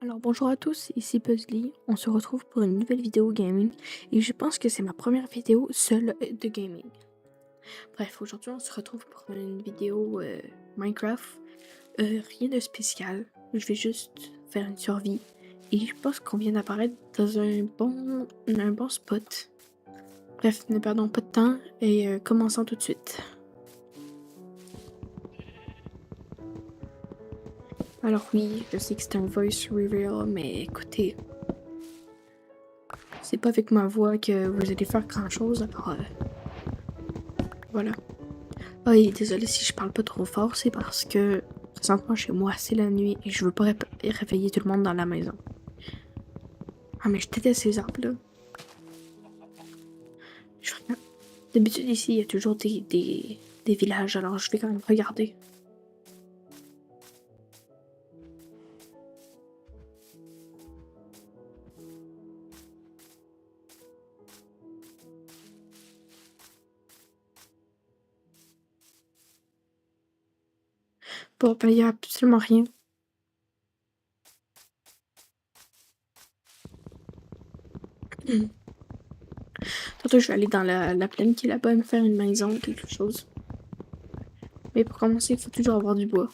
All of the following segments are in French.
Alors bonjour à tous, ici Puzzly. On se retrouve pour une nouvelle vidéo gaming et je pense que c'est ma première vidéo seule de gaming. Bref, aujourd'hui on se retrouve pour une vidéo Minecraft. Rien de spécial, je vais juste faire une survie et je pense qu'on vient d'apparaître dans un bon spot. Bref, ne perdons pas de temps et commençons tout de suite. Alors oui, je sais que c'est un voice reveal, mais écoutez, c'est pas avec ma voix que vous allez faire grand chose, alors voilà. Ah et désolée si je parle pas trop fort, c'est parce que présentement chez moi c'est la nuit et je veux pas réveiller tout le monde dans la maison. Ah mais je déteste ces arbres là. Je regarde. D'habitude ici il y a toujours des villages, alors je vais quand même regarder. Bon ben il y a absolument rien. Tantôt je vais aller dans la plaine qui est là-bas et me faire une maison ou quelque chose. Mais pour commencer il faut toujours avoir du bois.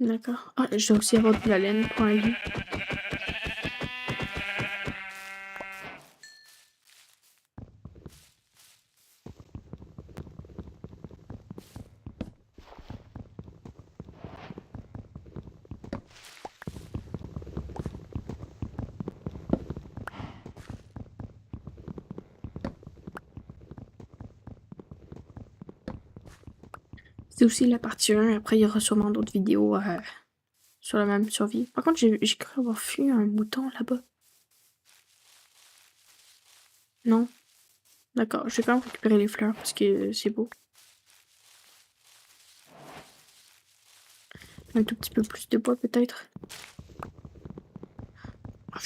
D'accord. Ah je dois aussi avoir de la laine pour un lit. C'est aussi la partie 1, après il y aura sûrement d'autres vidéos sur la même survie. Par contre j'ai cru avoir vu un mouton là-bas. Non? D'accord, je vais quand même récupérer les fleurs parce que c'est beau. Un tout petit peu plus de bois peut-être. Ah,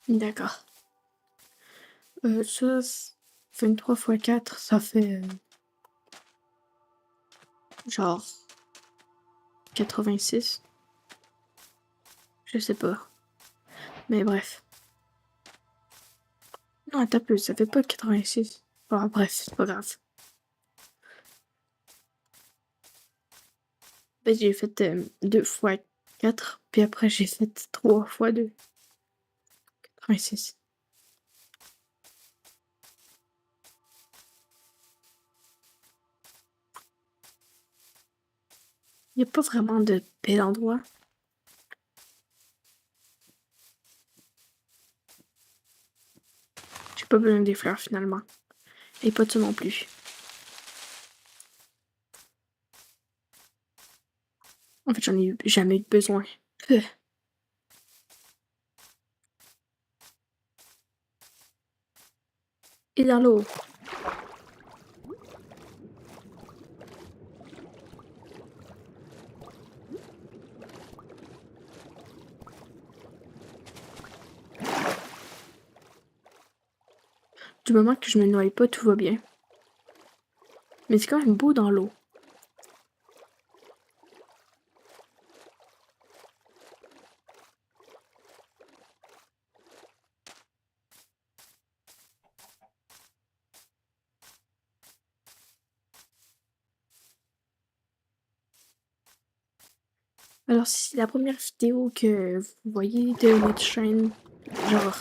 D'accord. Ça, 23 x 4, ça fait genre 86. Je sais pas. Mais bref. Non, attends peu, ça fait pas 86. Ah, bref, c'est pas grave. Ben, j'ai fait 2 x 4, puis après j'ai fait 3 x 2. 86. Il n'y a pas vraiment de bel endroit. J'ai pas besoin des fleurs finalement. Et pas de ça non plus. En fait, j'en ai jamais eu besoin. Et dans l'eau. Du moment que je me noie pas, tout va bien. Mais c'est quand même beau dans l'eau. Alors, si c'est la première vidéo que vous voyez de notre chaîne, genre,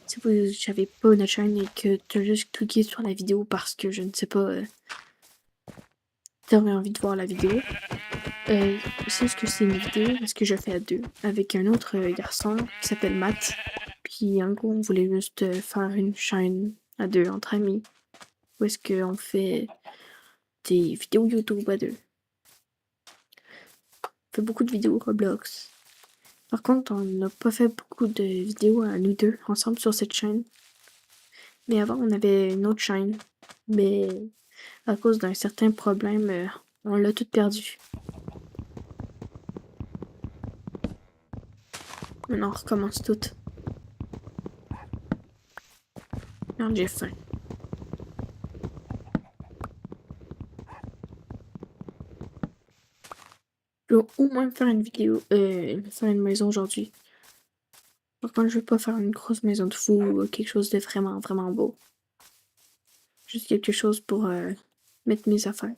si vous n'avez pas notre chaîne et que tu as juste cliqué sur la vidéo parce que, je ne sais pas, tu avais envie de voir la vidéo, c'est ce que c'est une vidéo parce que je fais à deux avec un autre garçon qui s'appelle Matt. Puis, en gros, on voulait juste faire une chaîne à deux entre amis où est-ce qu'on fait des vidéos YouTube à deux. fait beaucoup de vidéos Roblox. Par contre, on n'a pas fait beaucoup de vidéos à nous deux ensemble sur cette chaîne. Mais avant, on avait une autre chaîne. Mais à cause d'un certain problème, on l'a tout perdu. Maintenant, on recommence tout. Merde, j'ai faim. Je dois au moins faire une vidéo, faire une maison aujourd'hui. Par contre, je vais pas faire une grosse maison de fou ou quelque chose de vraiment, vraiment beau. Juste quelque chose pour mettre mes affaires.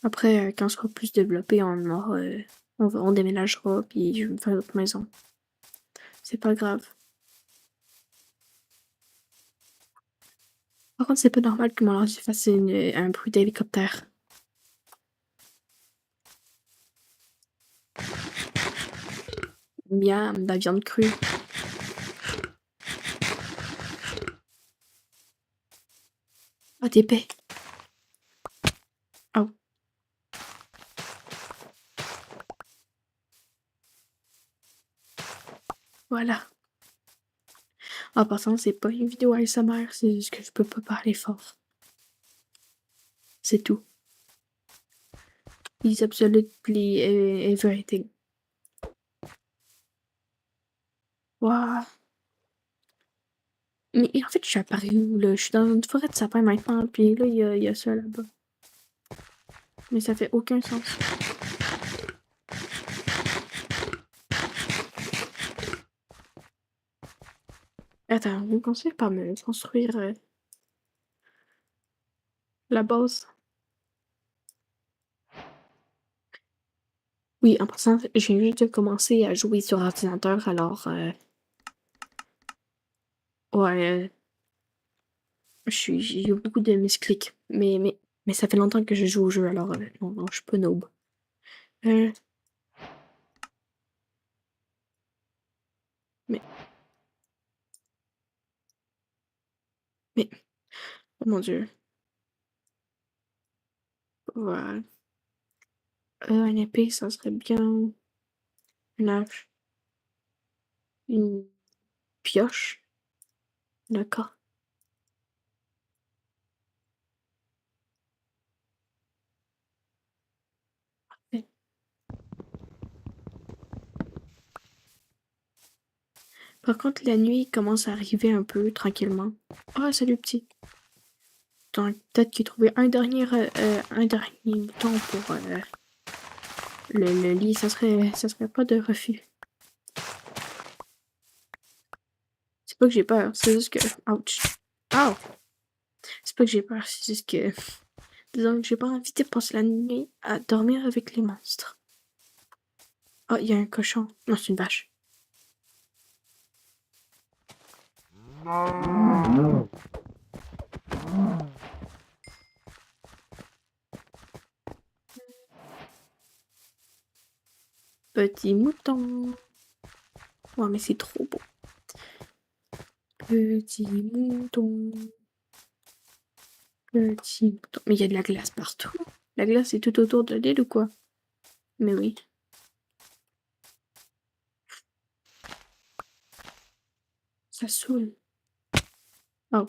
Après, quand on sera plus développé, on déménagera, puis je vais me faire une autre maison. C'est pas grave. Par contre, c'est pas normal que mon ordi fasse un bruit d'hélicoptère. Miam, de la viande crue. Ah, t'es épais. Oh. Voilà. En passant, c'est pas une vidéo ASMR, c'est juste que je peux pas parler fort. C'est tout. It's absolutely everything. Waouh. Mais en fait, je suis à Paris où, là? Je suis dans une forêt de sapins maintenant, puis là, il y a ça là-bas. Mais ça fait aucun sens. Attends, vous me conseillez pas me construire la base? Oui, en passant, j'ai juste de commencer à jouer sur ordinateur, alors ouais, j'ai eu beaucoup de misclics. Mais ça fait longtemps que je joue au jeu, alors non, non, je suis pas noob. Euh, mais, mais, oh mon Dieu. Voilà. Un épée, ça serait bien. Une hache. Une pioche. D'accord. Ouais. Par contre, la nuit commence à arriver un peu tranquillement. Ah, salut petit. Donc, peut-être qu'il trouvait un dernier bouton pour le lit. Ça serait pas de refus. C'est pas que j'ai peur, c'est juste que. Ouch. Ouch. C'est pas que j'ai peur, c'est juste que. Disons que j'ai pas envie de passer la nuit à dormir avec les monstres. Ah, il y a un cochon. Non, c'est une vache. Petit mouton. Ouais, mais c'est trop beau. Petit mouton. Petit mouton. Mais il y a de la glace partout. La glace est tout autour de l'île ou quoi? Mais oui. Ça saoule. Oh.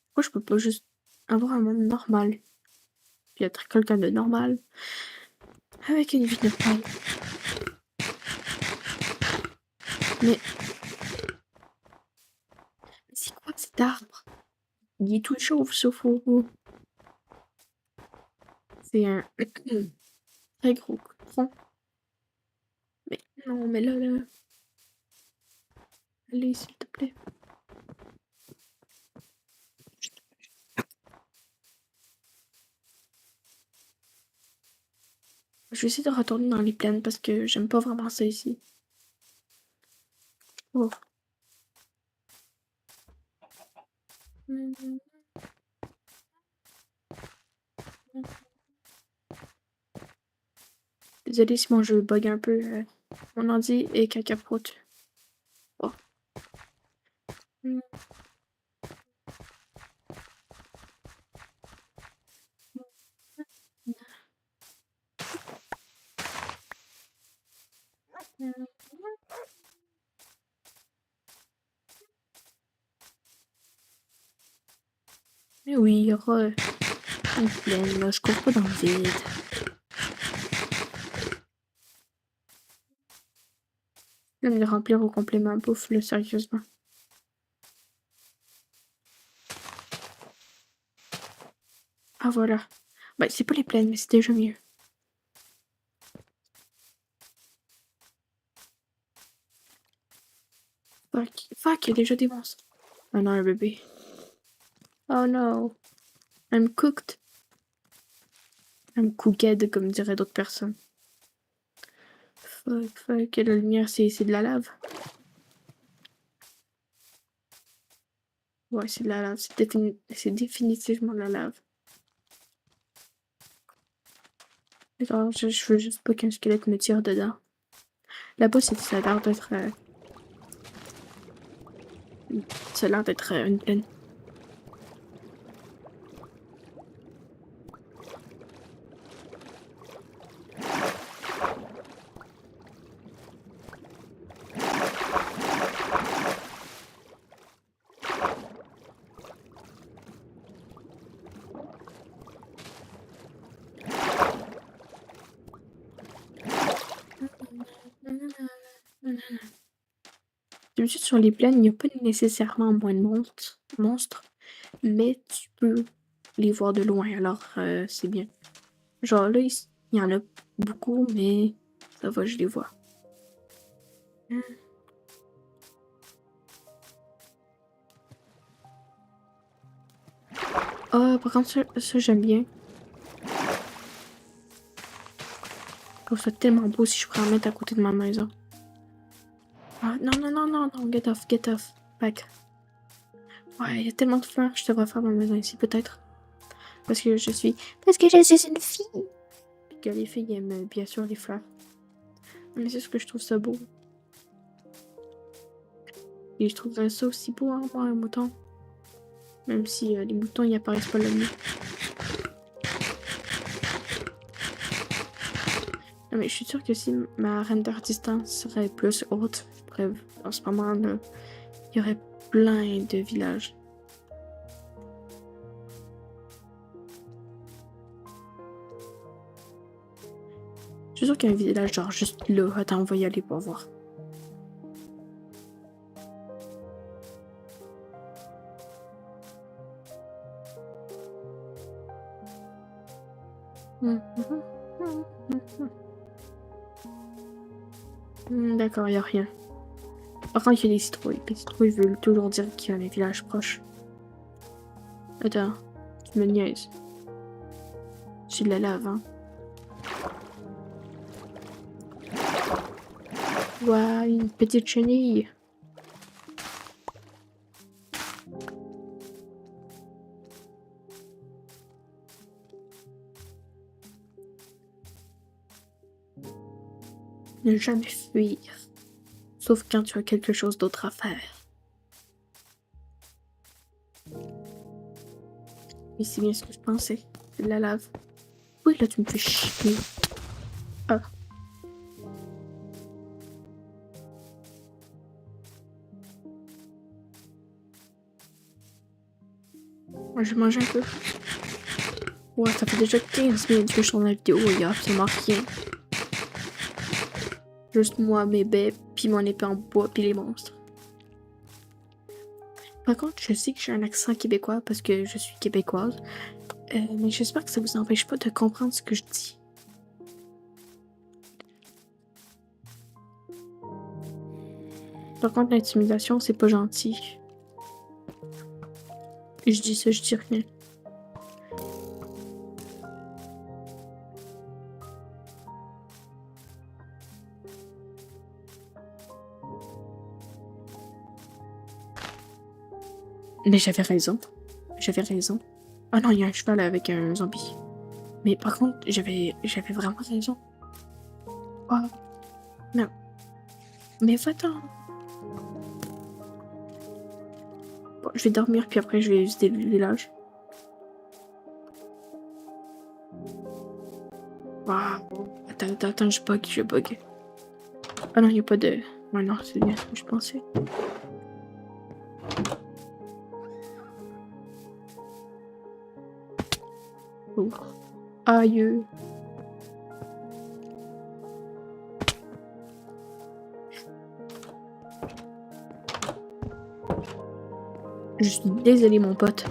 Pourquoi je peux pas juste avoir un monde normal? Puis être quelqu'un de normal. Avec une vie normale. Mais c'est quoi cet arbre? Il est tout chauve sauf au bout. C'est un très gros tronc. Mais non, mais là. Allez, s'il te plaît. Je vais essayer de retourner dans les plaines parce que j'aime pas vraiment ça ici. Oh. Désolée si mon jeu bug un peu. Mon ordi est cacaproute. Oh. Mais oui, il y aura une plaine, là. Je cours pas dans le vide. Je vais me le remplir au complet ma bouffe, là, sérieusement. Ah, voilà. Ben, c'est pas les plaines, mais c'est déjà mieux. Fuck, fuck, il y a déjà des monstres. Oh non, un bébé. Oh no. I'm cooked. I'm cooked, comme diraient d'autres personnes. Fuck, fuck, la lumière, c'est de la lave. Ouais, c'est de la lave. C'est définitivement de la lave. D'accord, je veux juste pas qu'un squelette me tire dedans. Là-bas, ça a l'air d'être... ça a l'air d'être une plaine. D'habitude, sur les plaines, il n'y a pas nécessairement moins de monstres, mais tu peux les voir de loin, alors c'est bien. Genre là, il y en a beaucoup, mais ça va, je les vois. Ah, par contre, ça j'aime bien. Je trouve ça tellement beau si je pourrais en mettre à côté de ma maison. Ah, non, non, non, non, non, get off, back. Ouais, il y a tellement de fleurs, je devrais faire ma maison ici, peut-être. Parce que je suis une fille. Puis que les filles aiment bien sûr les fleurs. Mais c'est ce que je trouve ça beau. Et je trouverais ça aussi beau, hein, moi, un mouton. Même si les moutons, ils apparaissent pas le mieux. Non, mais je suis sûre que si ma render distance serait plus haute, bref, en ce moment, là, il y aurait plein de villages. Je suis sûre qu'il y a un village genre juste là. Attends, on va y aller pour voir. D'accord, il n'y a rien. Par contre, il y a des citrouilles. Les citrouilles veulent toujours dire qu'il y a un village proche. Attends, tu me niaises. C'est de la lave, hein. Ouah, une petite chenille. Ne jamais fuir. Sauf quand tu as quelque chose d'autre à faire. Mais c'est bien ce que je pensais. C'est de la lave. Oui, là, tu me fais chier. Ah. Moi, je mange un peu. Ouais, ça fait déjà 15 minutes que je tourne la vidéo. Il y a absolument rien. Juste moi, mes baies, puis mon épée en bois, puis les monstres. Par contre, je sais que j'ai un accent québécois parce que je suis québécoise. Mais j'espère que ça vous empêche pas de comprendre ce que je dis. Par contre, l'intimidation, c'est pas gentil. Je dis ça, je dis rien. Mais j'avais raison. J'avais raison. Ah non, il y a un cheval avec un zombie. Mais par contre, j'avais vraiment raison. Oh, non. Mais va-t'en. Bon, je vais dormir, puis après, je vais visiter le village. Waouh. Attends, je bug. Ah non, il n'y a pas de... Ouais, non, c'est bien ce que je pensais. Oh. Aïe. Je suis désolée, mon pote.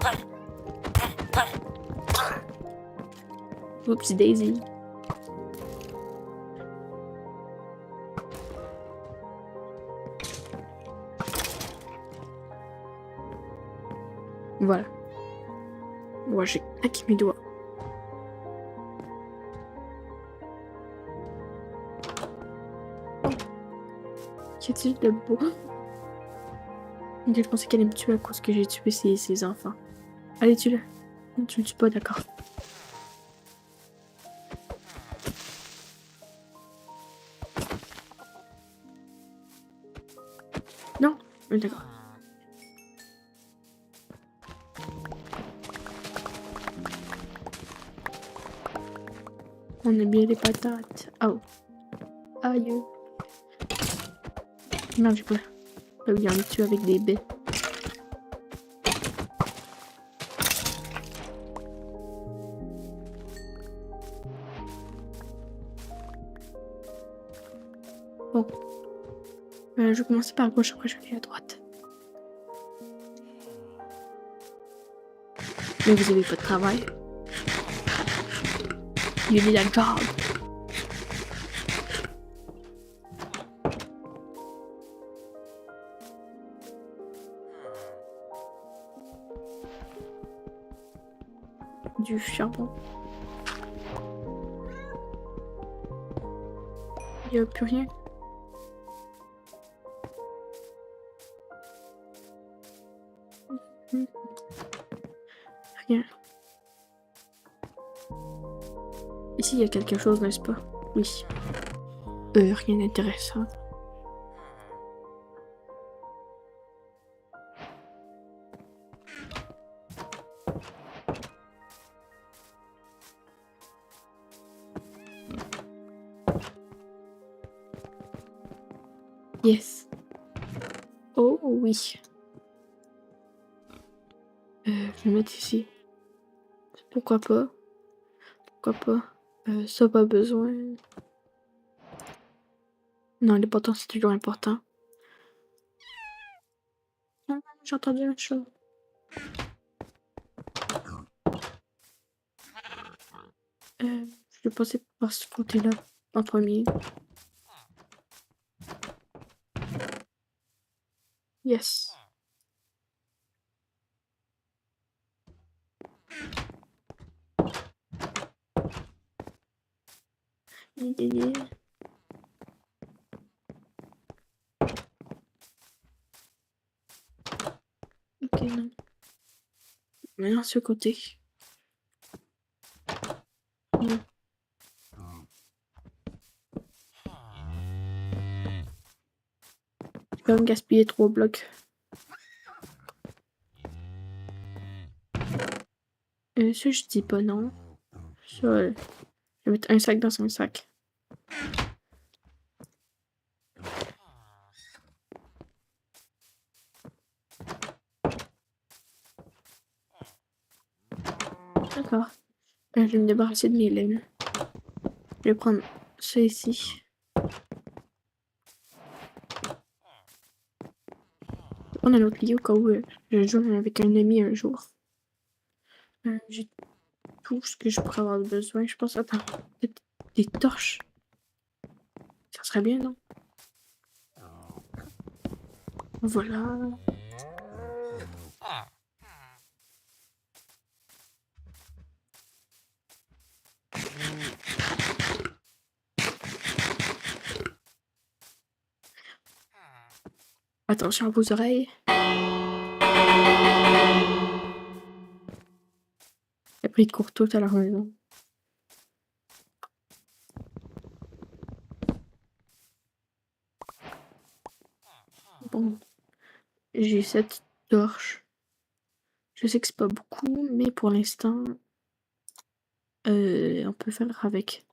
Oups, Daisy. Voilà. Moi, j'ai claqué mes doigts. Qu'y a-t-il de beau? Je pensais qu'elle allait me tuer à cause que j'ai tué ses enfants. Allez, tue-le. Non, tu le tues pas, d'accord. Non, d'accord. On aime bien les patates. Oh. Aïe. Non, j'ai pas. Là où il y en a tué avec des baies. Bon. Je vais commencer par gauche, après je vais aller à droite. Mais vous avez pas de travail. You need a job. Du charbon. Il n'y a plus rien. Rien. Ici, il y a quelque chose, n'est-ce pas? Oui. Rien d'intéressant. Yes. Oh oui. Je vais mettre ici. Pourquoi pas? Pourquoi pas? Ça, pas besoin. Non, l'important, c'est toujours important. Ah, j'ai entendu un chat. Je vais passer par ce côté-là en premier. Yes. Yeah. Ok, non. Maintenant, ce côté. Non. J'ai quand même gaspillé 3 blocs. Ça, je dis pas non. Ça, je vais mettre un sac dans un sac. D'accord. Je vais me débarrasser de mes laines. Je vais prendre ça ici. On a notre lit au cas où je joue avec un ami un jour. J'ai tout ce que je pourrais avoir besoin. Je pense, attends, peut-être des torches. Ça serait bien, non? Voilà. Attention à vos oreilles. Après, ils courent tout à la maison. Bon, j'ai cette torche. Je sais que c'est pas beaucoup, mais pour l'instant, on peut faire avec.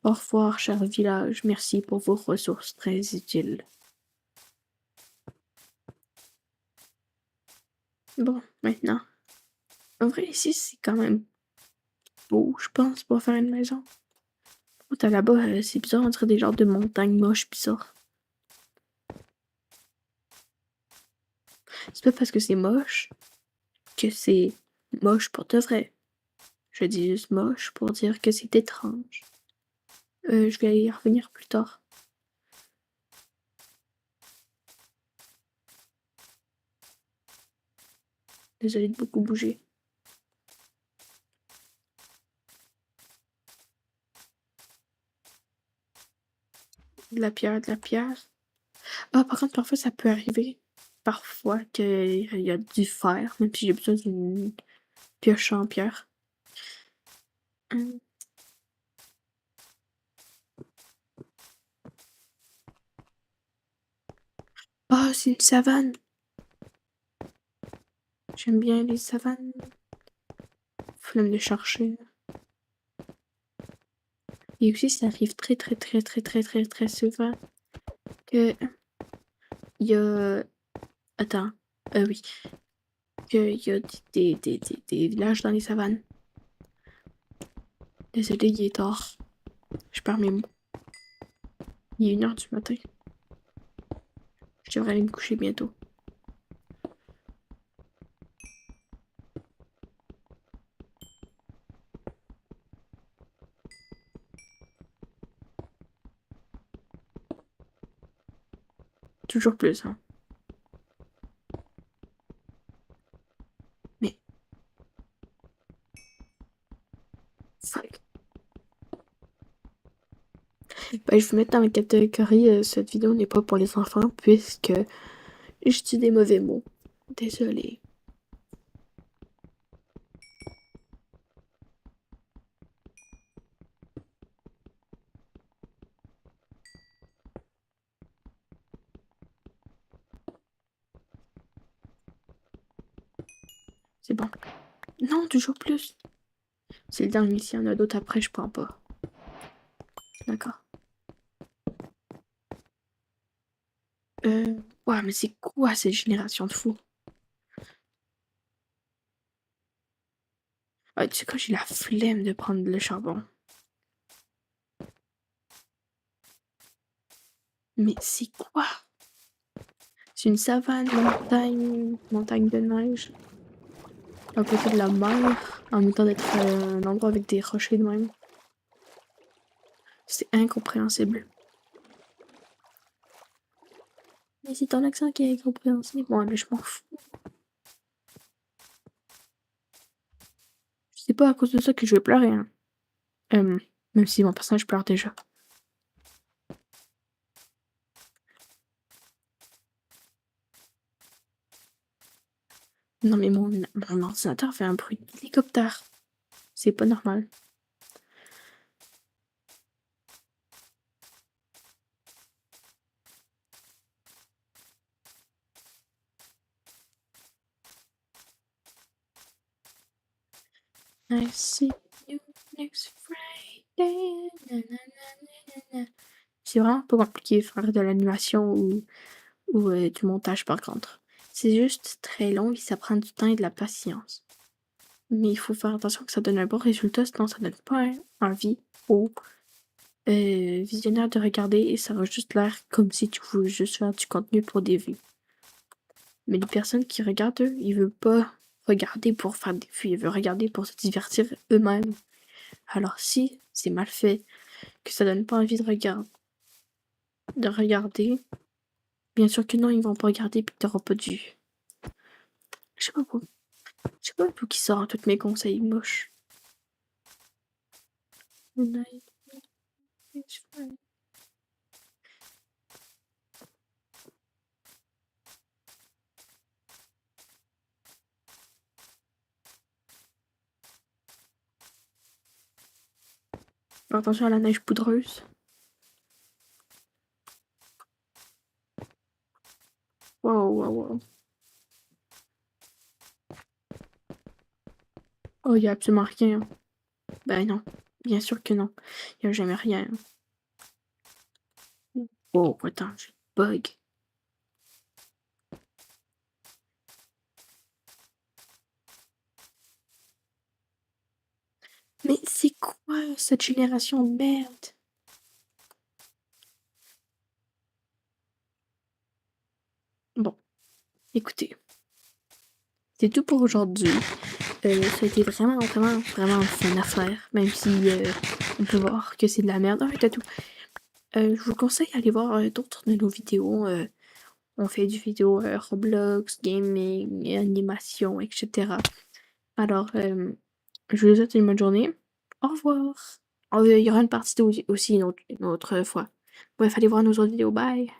Au revoir, cher village. Merci pour vos ressources très utiles. Bon, maintenant. En vrai, ici, c'est quand même beau, je pense, pour faire une maison. T'as là-bas, c'est bizarre, on dirait des genres de montagnes moches bizarres. C'est pas parce que c'est moche que c'est moche pour de vrai. Je dis juste moche pour dire que c'est étrange. Je vais y revenir plus tard. Désolée de beaucoup bouger. De la pierre, de la pierre. Ah, par contre, parfois, ça peut arriver. Parfois, qu'il y a du fer, même si j'ai besoin d'une pioche en pierre. Hum. Ah, c'est une savane. J'aime bien les savanes. Faut me les chercher. Et aussi, ça arrive très souvent que il y a... Attends. Oui. Qu'il y a des villages dans les savanes. Désolée, il est tard. Je perds mes mots. Il est 1 heure du matin. Je devrais aller me coucher bientôt. Toujours plus, hein. Mais, fuck. Ben, je vais mettre dans la catégorie cette vidéo n'est pas pour les enfants puisque je dis des mauvais mots. Désolée. C'est bon. Non, toujours plus. C'est le dernier. S'il y en a d'autres après, je prends pas. D'accord. Ouais, mais c'est quoi cette génération de fous? Ah, tu sais quoi, j'ai la flemme de prendre le charbon. Mais c'est quoi? C'est une savane, montagne de neige, à côté de la mer, en même temps d'être un endroit avec des rochers de même. C'est incompréhensible. Mais c'est ton accent qui est incompréhensible. Ouais, mais je m'en fous. C'est pas à cause de ça que je vais pleurer, hein. Même si mon personnage pleure déjà. Non, mais mon ordinateur fait un bruit d'hélicoptère. C'est pas normal. I see you next Friday. Nanana. C'est vraiment pas compliqué de faire de l'animation ou du montage par contre. C'est juste très long et ça prend du temps et de la patience. Mais il faut faire attention que ça donne un bon résultat, sinon ça donne pas envie aux visionnaires de regarder et ça va juste l'air comme si tu voulais juste faire du contenu pour des vues. Mais les personnes qui regardent, eux, ils veulent pas regarder pour faire des vues, ils veulent regarder pour se divertir eux-mêmes. Alors si c'est mal fait, que ça donne pas envie de regarder, bien sûr que non, ils vont pas regarder puis t'auras pas de vues. Je sais pas pourquoi. Je sais pas d'où qui sort tous mes conseils moches. Attention à la neige poudreuse. Wow, wow, wow. Oh, y a absolument rien. Ben non, bien sûr que non. Y a jamais rien. Oh, attends, j'ai bug. Mais c'est quoi cette génération de merde? Bon, écoutez, c'est tout pour aujourd'hui. Ça a été vraiment, vraiment, vraiment fun à faire, même si on peut voir que c'est de la merde. Ah, t'as tout. Je vous conseille d'aller voir d'autres de nos vidéos. On fait du vidéo Roblox, gaming, animation, etc. Alors, je vous souhaite une bonne journée. Au revoir. Oh, il y aura une partie 2 aussi une autre fois. Bref, allez voir nos autres vidéos. Bye.